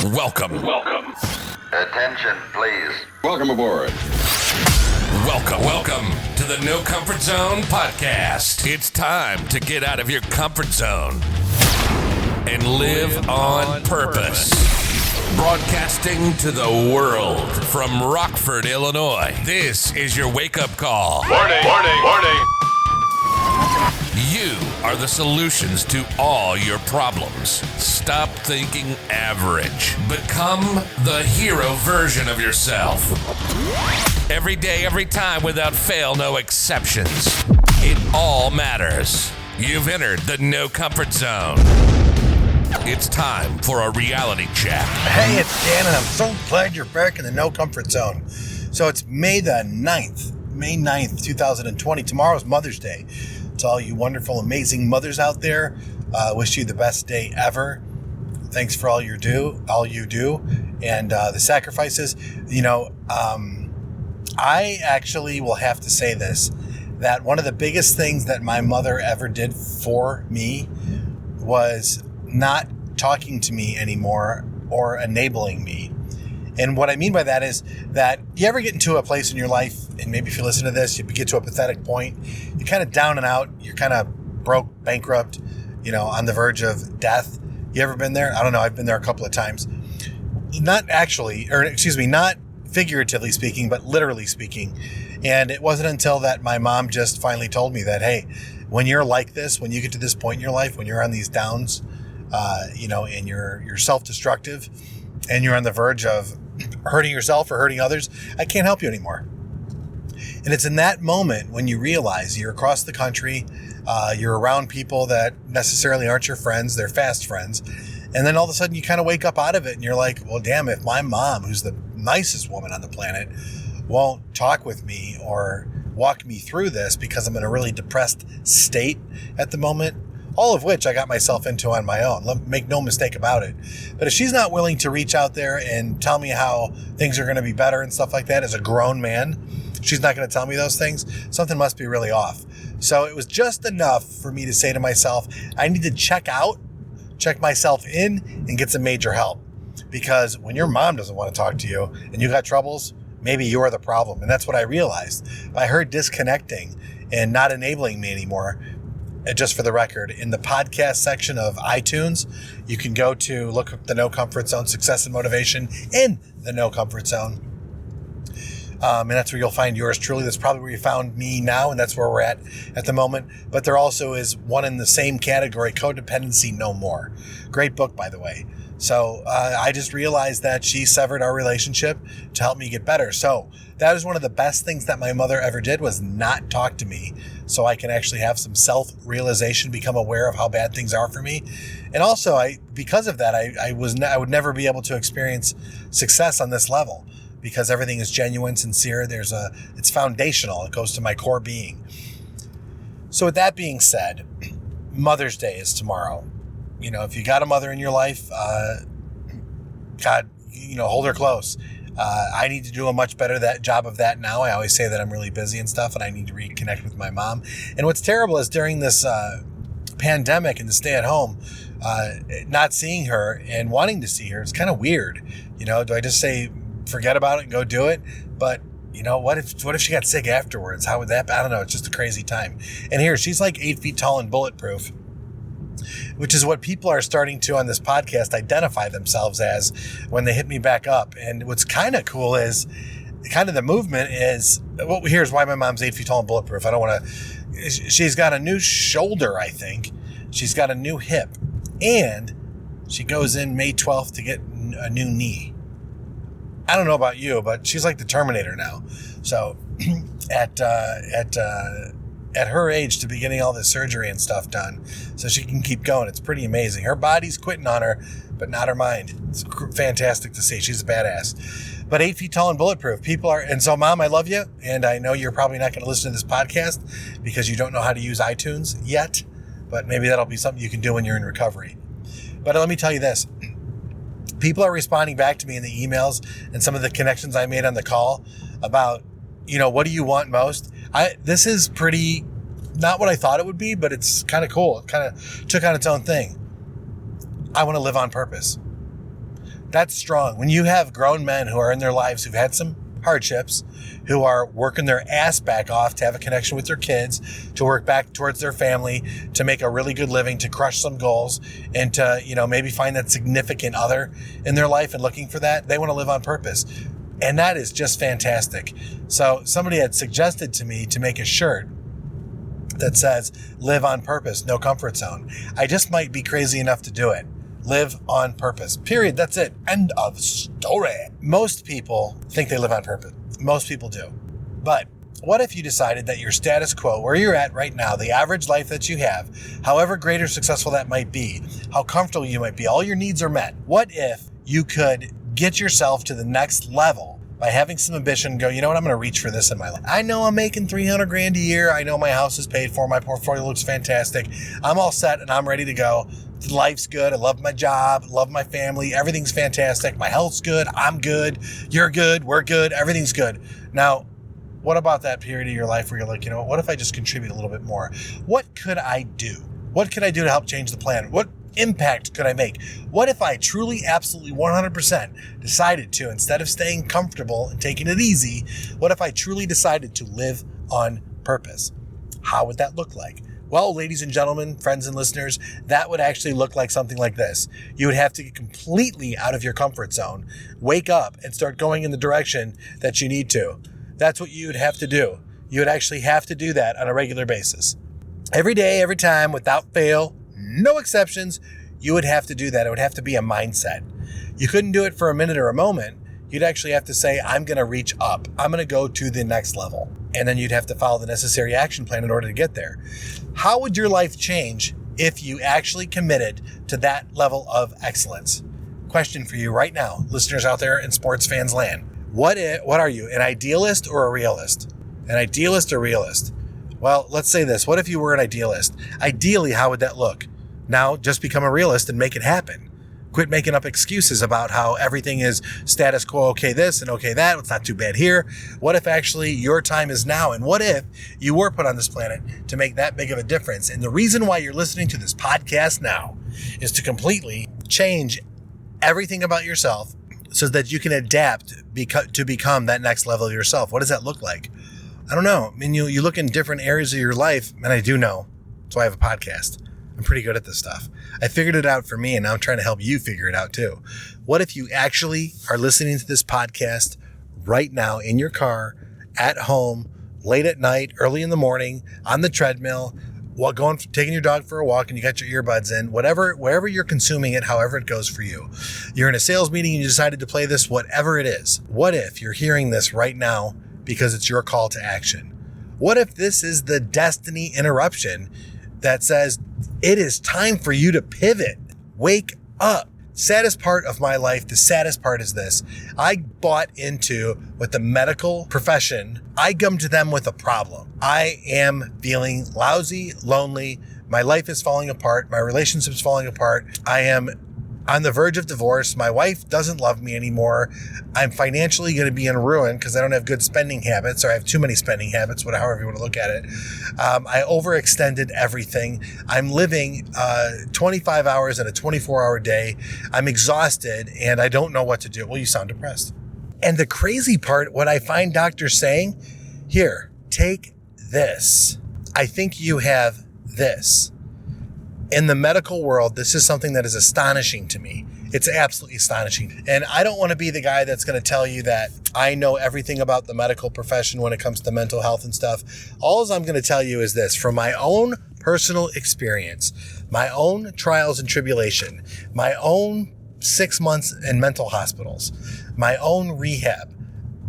Welcome. Attention, please. Welcome aboard. Welcome to the No Comfort Zone podcast. It's time to get out of your comfort zone and live on purpose. Broadcasting to the world from Rockford, Illinois. This is your wake-up call. Warning. You are the solutions to all your problems. Stop thinking average. Become the hero version of yourself. Every day, every time, without fail, no exceptions. It all matters. You've entered the No Comfort Zone. It's time for a reality check. Hey, it's Dan, and I'm so glad you're back in the No Comfort Zone. So it's May 9th, 2020. Tomorrow's Mother's Day. To all you wonderful, amazing mothers out there, wish you the best day ever. Thanks for all you do, and the sacrifices. I actually will have to say this, that one of the biggest things that my mother ever did for me was not talking to me anymore or enabling me. And what I mean by that is that you ever get into a place in your life, and maybe if you listen to this, you get to a pathetic point, you're kind of down and out, you're kind of broke, bankrupt, on the verge of death. You ever been there? I don't know. I've been there a couple of times. Not figuratively speaking, but literally speaking. And it wasn't until that my mom just finally told me that, hey, when you're like this, when you get to this point in your life, when you're on these downs, and you're self-destructive and you're on the verge of hurting yourself or hurting others, I can't help you anymore. And it's in that moment when you realize you're across the country, you're around people that necessarily aren't your friends, they're fast friends. And then all of a sudden you kind of wake up out of it and you're like, well, damn, if my mom, who's the nicest woman on the planet, won't talk with me or walk me through this because I'm in a really depressed state at the moment, all of which I got myself into on my own. Make no mistake about it. But if she's not willing to reach out there and tell me how things are going to be better and stuff like that as a grown man, she's not going to tell me those things, something must be really off. So it was just enough for me to say to myself, I need to check myself in and get some major help. Because when your mom doesn't want to talk to you and you got troubles, maybe you're the problem. And that's what I realized by her disconnecting and not enabling me anymore. Just for the record, in the podcast section of iTunes, you can go to look up the No Comfort Zone, Success and Motivation in the No Comfort Zone. And that's where you'll find yours truly. That's probably where you found me now, and that's where we're at the moment. But there also is one in the same category, Codependency No More. Great book, by the way. So I just realized that she severed our relationship to help me get better. So that is one of the best things that my mother ever did, was not talk to me, so I can actually have some self-realization, become aware of how bad things are for me. And also, because of that, I would never be able to experience success on this level, because everything is genuine, sincere. It's foundational. It goes to my core being. So with that being said, Mother's Day is tomorrow. If you got a mother in your life, God, hold her close. I need to do a much better job of that now. I always say that I'm really busy and stuff, and I need to reconnect with my mom. And what's terrible is during this pandemic and the stay at home, not seeing her and wanting to see her, it's kind of weird. Do I just say forget about it and go do it? But what if she got sick afterwards? How would that be? I don't know. It's just a crazy time. And here, she's like 8 feet tall and bulletproof, which is what people are starting to on this podcast identify themselves as when they hit me back up. And what's kind of cool is kind of the movement is, well, here's why my mom's 8 feet tall and bulletproof. I don't want to, she's got a new shoulder, I think. She's got a new hip, and she goes in May 12th to get a new knee. I don't know about you, but she's like the Terminator now. So at her age to be getting all this surgery and stuff done so she can keep going. It's pretty amazing. Her body's quitting on her, but not her mind. It's fantastic to see. She's a badass. But 8 feet tall and bulletproof. And so, Mom, I love you. And I know you're probably not going to listen to this podcast because you don't know how to use iTunes yet. But maybe that'll be something you can do when you're in recovery. But let me tell you this. People are responding back to me in the emails and some of the connections I made on the call about, what do you want most? This is pretty, not what I thought it would be, but it's kind of cool. It kind of took on its own thing. I want to live on purpose. That's strong. When you have grown men who are in their lives who've had some hardships, who are working their ass back off to have a connection with their kids, to work back towards their family, to make a really good living, to crush some goals, and to, maybe find that significant other in their life and looking for that, they want to live on purpose. And that is just fantastic. So somebody had suggested to me to make a shirt that says, live on purpose, no comfort zone. I just might be crazy enough to do it. Live on purpose. Period. That's it. End of story. Most people think they live on purpose. Most people do. But what if you decided that your status quo, where you're at right now, the average life that you have, however great or successful that might be, how comfortable you might be, all your needs are met. What if you could get yourself to the next level by having some ambition and go, you know what, I'm going to reach for this in my life. I know I'm making $300,000 a year. I know my house is paid for. My portfolio looks fantastic. I'm all set and I'm ready to go. Life's good. I love my job. Love my family. Everything's fantastic. My health's good. I'm good. You're good. We're good. Everything's good. Now, what about that period of your life where you're like, what if I just contribute a little bit more? What could I do? What could I do to help change the planet? What impact could I make? What if I truly, absolutely 100% decided to, instead of staying comfortable and taking it easy, what if I truly decided to live on purpose? How would that look like? Well, ladies and gentlemen, friends and listeners, that would actually look like something like this. You would have to get completely out of your comfort zone, wake up and start going in the direction that you need to. That's what you would have to do. You would actually have to do that on a regular basis. Every day, every time, without fail, no exceptions, you would have to do that. It would have to be a mindset. You couldn't do it for a minute or a moment. You'd actually have to say, I'm going to reach up. I'm going to go to the next level. And then you'd have to follow the necessary action plan in order to get there. How would your life change if you actually committed to that level of excellence? Question for you right now, listeners out there in sports fans land. What are you, an idealist or a realist? An idealist or realist? Well, let's say this. What if you were an idealist? Ideally, how would that look? Now, just become a realist and make it happen. Quit making up excuses about how everything is status quo, okay this and okay that. It's not too bad here. What if actually your time is now? And what if you were put on this planet to make that big of a difference? And the reason why you're listening to this podcast now is to completely change everything about yourself so that you can adapt to become that next level of yourself. What does that look like? I don't know. I mean, you look in different areas of your life, and I do know. That's why I have a podcast. I'm pretty good at this stuff. I figured it out for me, and now I'm trying to help you figure it out too. What if you actually are listening to this podcast right now in your car, at home, late at night, early in the morning, on the treadmill, while taking your dog for a walk, and you got your earbuds in, wherever you're consuming it, however it goes for you. You're in a sales meeting and you decided to play this, whatever it is. What if you're hearing this right now because it's your call to action? What if this is the destiny interruption that says it is time for you to pivot? Wake up. Saddest part of my life, the saddest part is this. I bought into with the medical profession. I come to them with a problem. I am feeling lousy, lonely. My life is falling apart. My relationship's falling apart. I am on the verge of divorce. My wife doesn't love me anymore. I'm financially going to be in ruin because I don't have good spending habits, or I have too many spending habits, however you want to look at it. I overextended everything. I'm living 25 hours in a 24-hour day. I'm exhausted and I don't know what to do. Well, you sound depressed. And the crazy part, what I find doctors saying, here, take this. I think you have this. In the medical world, this is something that is astonishing to me. It's absolutely astonishing. And I don't want to be the guy that's going to tell you that I know everything about the medical profession when it comes to mental health and stuff. All I'm going to tell you is this, from my own personal experience, my own trials and tribulation, my own 6 months in mental hospitals, my own rehab,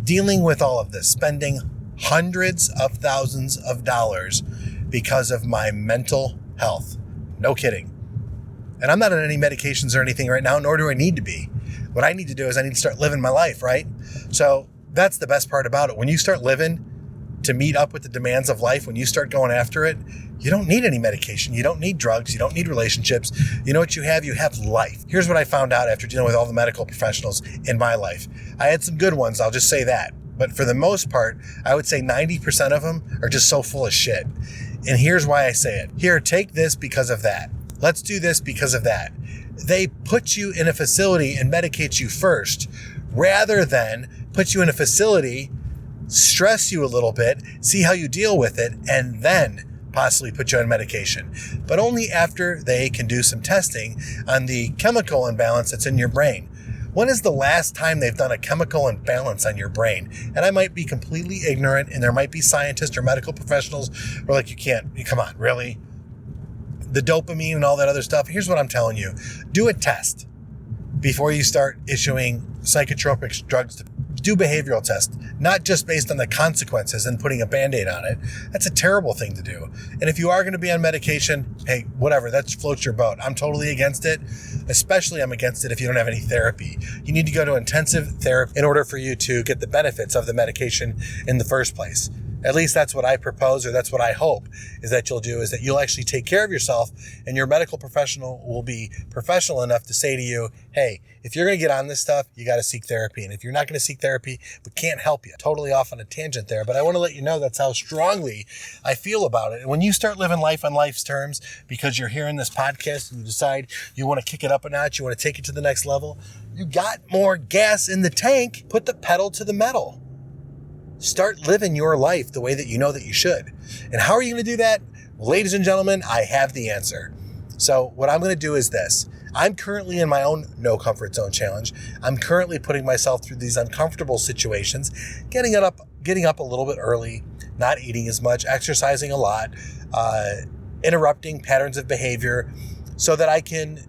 dealing with all of this, spending hundreds of thousands of dollars because of my mental health. No kidding. And I'm not on any medications or anything right now, nor do I need to be. What I need to do is I need to start living my life, right? So that's the best part about it. When you start living to meet up with the demands of life, when you start going after it, you don't need any medication. You don't need drugs. You don't need relationships. You know what you have? You have life. Here's what I found out after dealing with all the medical professionals in my life. I had some good ones, I'll just say that. But for the most part, I would say 90% of them are just so full of shit. And here's why I say it. Here, take this because of that. Let's do this because of that. they put you in a facility and medicate you first, rather than put you in a facility, stress you a little bit, see how you deal with it, and then possibly put you on medication. But only after they can do some testing on the chemical imbalance that's in your brain. When is the last time they've done a chemical imbalance on your brain? And I might be completely ignorant, and there might be scientists or medical professionals who are like, you can't, come on, really? The dopamine and all that other stuff. Here's what I'm telling you. Do a test before you start issuing psychotropic drugs. Do behavioral tests, not just based on the consequences and putting a Band-Aid on it. That's a terrible thing to do. And if you are going to be on medication, hey, whatever, that floats your boat. I'm totally against it. Especially I'm against it if you don't have any therapy. You need to go to intensive therapy in order for you to get the benefits of the medication in the first place. At least that's what I propose, or that's what I hope is that you'll do, is that you'll actually take care of yourself, and your medical professional will be professional enough to say to you, hey, if you're going to get on this stuff, you got to seek therapy. And if you're not going to seek therapy, we can't help you. Totally off on a tangent there, but I want to let you know that's how strongly I feel about it. And when you start living life on life's terms because you're hearing this podcast and you decide you want to kick it up a notch, you want to take it to the next level, you got more gas in the tank, put the pedal to the metal. Start living your life the way that you know that you should. And how are you going to do that? Well, ladies and gentlemen, I have the answer. So what I'm going to do is this. I'm currently in my own no comfort zone challenge. I'm currently putting myself through these uncomfortable situations, getting up a little bit early, not eating as much, exercising a lot, interrupting patterns of behavior so that I can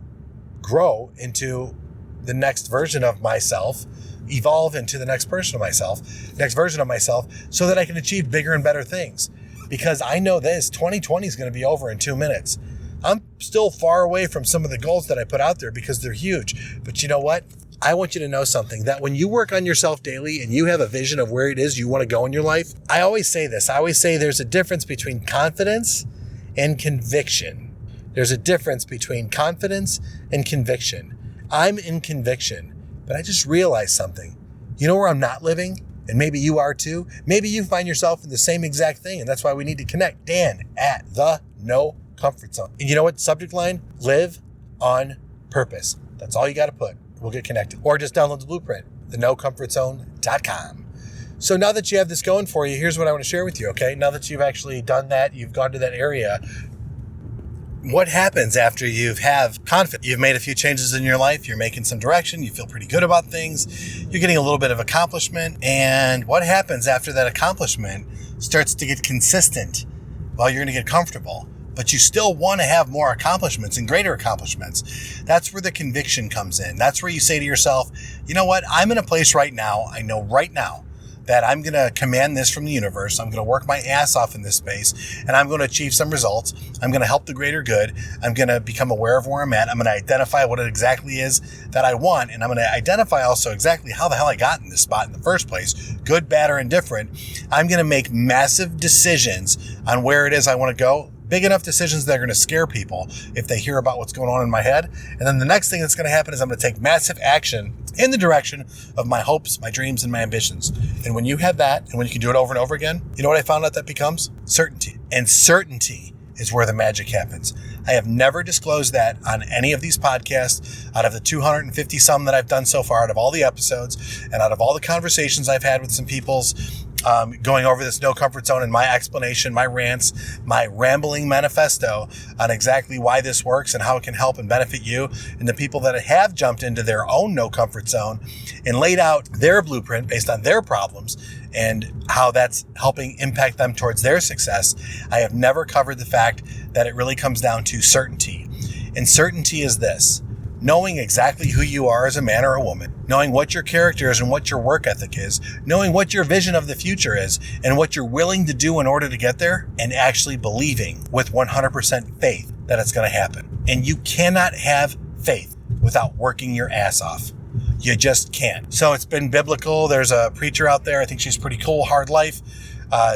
grow into the next version of myself, evolve into the next version of myself, so that I can achieve bigger and better things. Because I know this, 2020 is going to be over in 2 minutes. I'm still far away from some of the goals that I put out there because they're huge. But you know what? I want you to know something, that when you work on yourself daily and you have a vision of where it is you want to go in your life, I always say this. I always say there's a difference between confidence and conviction. There's a difference between confidence and conviction. I'm in conviction, but I just realized something. You know where I'm not living? And maybe you are too. Maybe you find yourself in the same exact thing, and that's why we need to connect. Dan at the No Comfort Zone. And you know what? Subject line, live on purpose. That's all you got to put. We'll get connected. Or just download the blueprint, thenocomfortzone.com. So now that you have this going for you, here's what I want to share with you, okay? Now that you've actually done that, you've gone to that area, what happens after you have confidence? You've made a few changes in your life. You're making some direction. You feel pretty good about things. You're getting a little bit of accomplishment. And what happens after that accomplishment starts to get consistent? Well, you're going to get comfortable, but you still want to have more accomplishments and greater accomplishments. That's where the conviction comes in. That's where you say to yourself, you know what? I'm in a place right now. I know right now that I'm going to command this from the universe. I'm going to work my ass off in this space, and I'm going to achieve some results. I'm going to help the greater good. I'm going to become aware of where I'm at. I'm going to identify what it exactly is that I want, and I'm going to identify also exactly how the hell I got in this spot in the first place, good, bad, or indifferent. I'm going to make massive decisions on where it is I want to go. Big enough decisions that are going to scare people if they hear about what's going on in my head. And then the next thing that's going to happen is I'm going to take massive action in the direction of my hopes, my dreams, and my ambitions. And when you have that, and when you can do it over and over again, you know what I found out that becomes? Certainty. And certainty is where the magic happens. I have never disclosed that on any of these podcasts. Out of the 250 some that I've done so far, out of all the episodes, and out of all the conversations I've had with some people's going over this no comfort zone and my explanation, my rants, my rambling manifesto on exactly why this works and how it can help and benefit you, and the people that have jumped into their own no comfort zone and laid out their blueprint based on their problems and how that's helping impact them towards their success. I have never covered the fact that it really comes down to certainty. And certainty is this: knowing exactly who you are as a man or a woman, knowing what your character is and what your work ethic is, knowing what your vision of the future is and what you're willing to do in order to get there, and actually believing with 100% faith that it's going to happen. And you cannot have faith without working your ass off. You just can't. So it's been biblical. There's a preacher out there. I think she's pretty cool. Hard Life.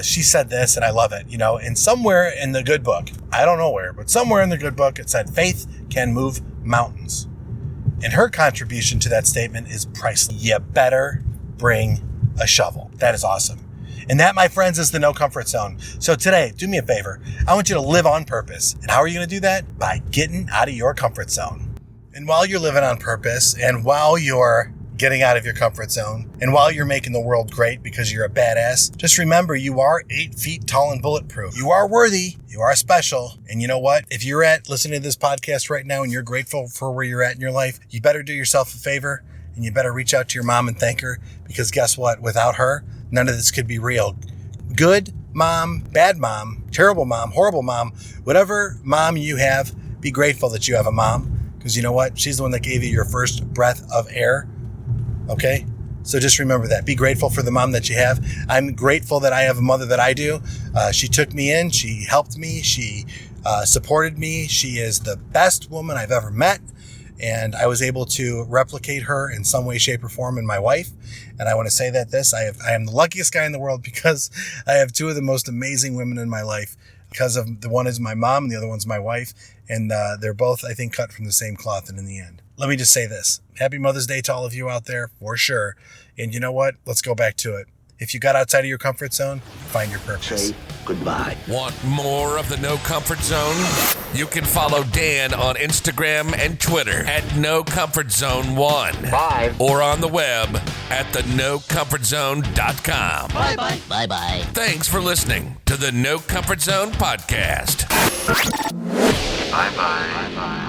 She said this, and I love it. You know, and somewhere in the good book, I don't know where, but somewhere in the good book, it said faith can move mountains. And her contribution to that statement is priceless. You better bring a shovel. That is awesome. And that, my friends, is the No Comfort Zone. So today, do me a favor. I want you to live on purpose. And how are you going to do that? By getting out of your comfort zone. And while you're living on purpose, and while you're getting out of your comfort zone, and while you're making the world great because you're a badass, just remember you are 8 feet tall and bulletproof. You are worthy. You are special. And you know what? If you're listening to this podcast right now and you're grateful for where you're at in your life, you better do yourself a favor and you better reach out to your mom and thank her, because guess what? Without her, none of this could be real. Good mom, bad mom, terrible mom, horrible mom, whatever mom you have, be grateful that you have a mom, because you know what? She's the one that gave you your first breath of air. Okay? So just remember that. Be grateful for the mom that you have. I'm grateful that I have a mother that I do. She took me in. She helped me. She supported me. She is the best woman I've ever met. And I was able to replicate her in some way, shape, or form in my wife. And I want to say that I am the luckiest guy in the world, because I have two of the most amazing women in my life. Because of the one is my mom and the other one's my wife. And they're both, I think, cut from the same cloth. And in the end, let me just say this. Happy Mother's Day to all of you out there, for sure. And you know what? Let's go back to it. If you got outside of your comfort zone, find your purpose. Say goodbye. Want more of the No Comfort Zone? You can follow Dan on Instagram and Twitter at NoComfortZone1. Bye. Or on the web at thenocomfortzone.com. Bye-bye. Bye-bye. Thanks for listening to the No Comfort Zone podcast. Bye-bye. Bye-bye.